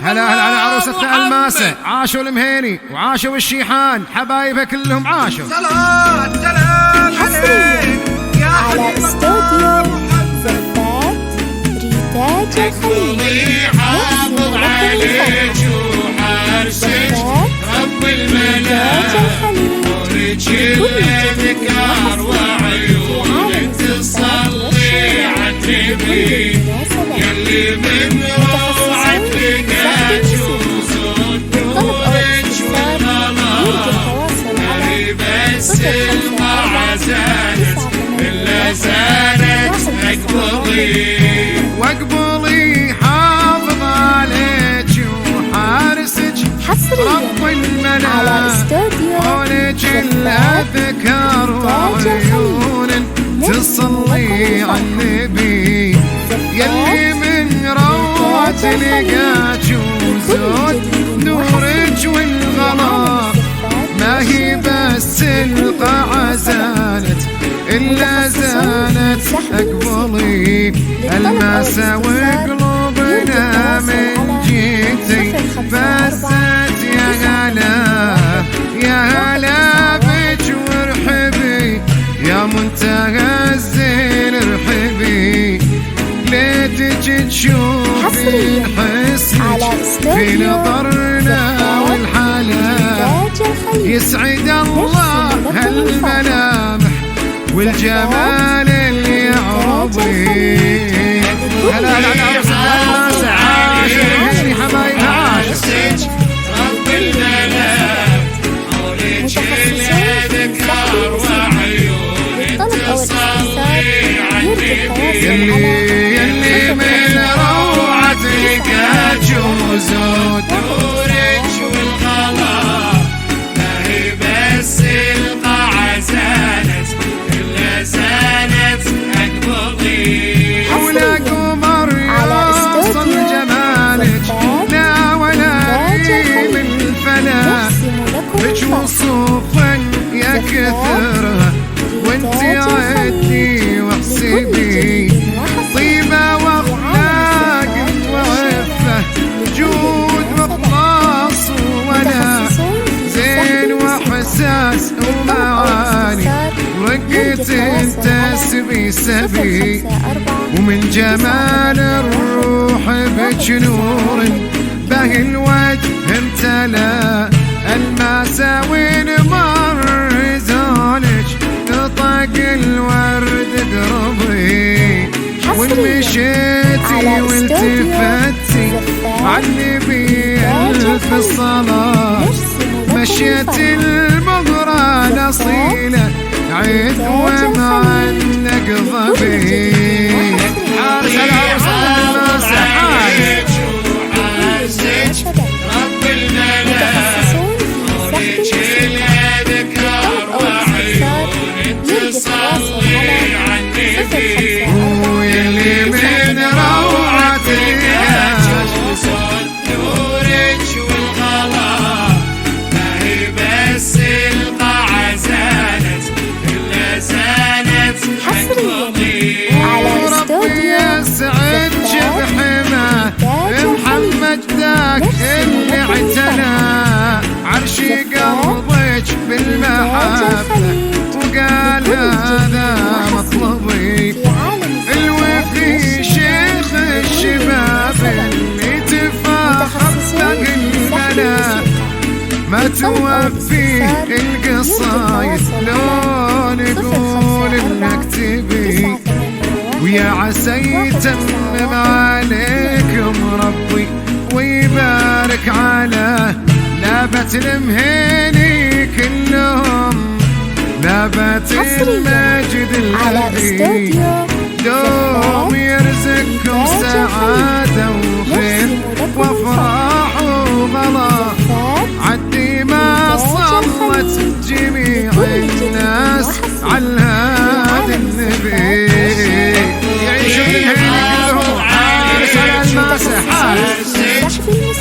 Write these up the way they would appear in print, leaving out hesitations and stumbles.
هلا هلا على عروسة الماسة، عاشوا المهيني وعاشوا الشيحان، حبايبها كلهم عاشوا. حصريا على استوديو زفات ريتاج الخليل. حافظ عليك وحارسك رب المنام، ولك الذكر وعيونك تصلي عالنبي، يلي من روعتك جوز ودورك والغلا، هي بس المرعى زانت إلا زانت واقبلي حافظ عليك وحارسك رب المنام، على استوديو ولك الأذكار وعيون تصلي عالنبي، يلي من روعة لقاك وزود نورك والغلا، ما هي بس القاعة زانت إلا زانت. أقبلي الماسة وقلوبنا من جيتي بست، يا هلا يا هلا بك وارحبي يا منتهى الزين، ارحبي ليتك تشوفي الحسن في نظرنا والحلا، يسعد الله هالملامح والجمال اللي يعرضي. هلا هلا عروسة عاشوا حبايبها عاشوا. رب المنام ولك الذكر وعيونك تصلي عالنبي، يلي من روعتك جوز ودورك والغلا، ما هي بس القاعة زانت إلا زانت. أقبلي ولا قمر يوصل جمالك، لا ولا ريم الفلا، لك وصوفا يا كثرها وانت عدي واحسبي، طيبة واخلاق وعفة جود واخلاص ولا زين واحساس ومعاني، ورقة تسبي سبي، ومن جمال الروح بك نور به الوجه امتلا، الماسة وين مر زولك نطق الورد قربي، وان مشيتي والتفتي عالنبي الف الصلاة، مشيت المغرى الاصيلة عيد ومع النقضبي. حارس العروسة الماسة حارس رب المنام ولك الذكر وعيونك تصلي عالنبي، ويلي من روعتك جوز نورك والغلا، ما هي بس القاعة زانت إلا زانت. حصريا على استوديو يسعد بحماه محمد ذاك اللي اعتنى عرشي قلبك بالمحبة، وقال هذا مطلبي الوفي شيخ الشباب اللي تفاخر به الملا، ما توفيه القصايد لو نقول انك تبي، ويا عسى يتمم عليكم ربي ويبارك على لابة المهيني كلهم، لابة المجد الذي دوم يرزقكم سعادة وخير وافراح وغلا، عدي ما صلت جميع الناس على الهادي النبي، يعيشوا المهيني كلهم حارس على الماسة حارس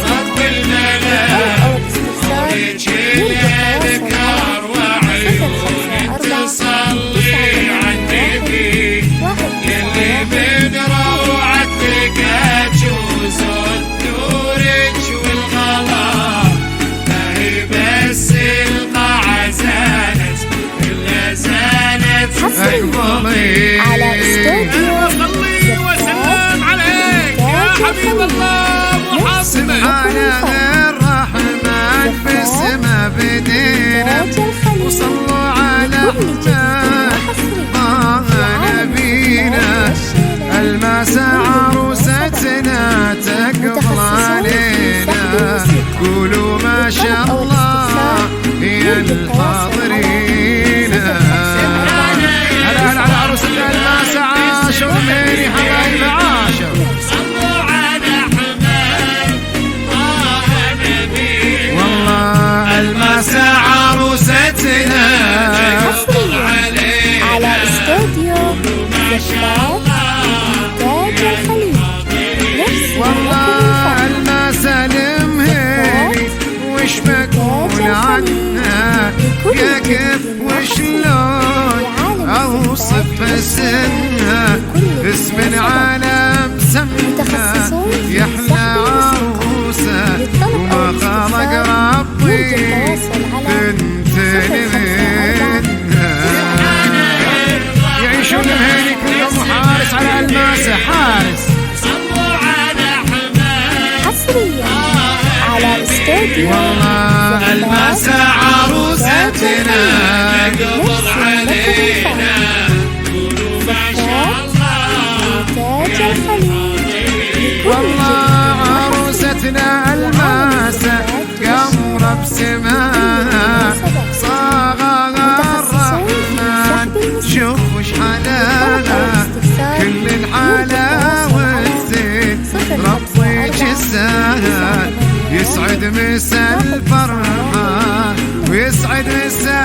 رب المنام ولك الذكر وعيونك تصلي عالنبي، يلي من روعتك جوز الحاضرين. هلا هلا على عروستنا الماسة عاشوا المهني حبايب عاشوا. والله الماسة عروستنا على استوديو زفات إنتاج الخليج. والله الماسة المهني وش بقول عنها يا كيف وشلون اوصف اسمها. اسم العالم سمها يحلى عروسة وما خلق ربي بنت منها. يعيشون المهني كلهم حارس على الماسة حارس. حصريا على استوديو والله الماسة عروستنا قبض علينا إنتاج الخليج. والله عروستنا الماسة قمر بسماها صاغها الرحمن. شوف وش حلاها كل الحلاوة والزين ربي جزاها. يسعد مسا الفرحة ويسعد مسا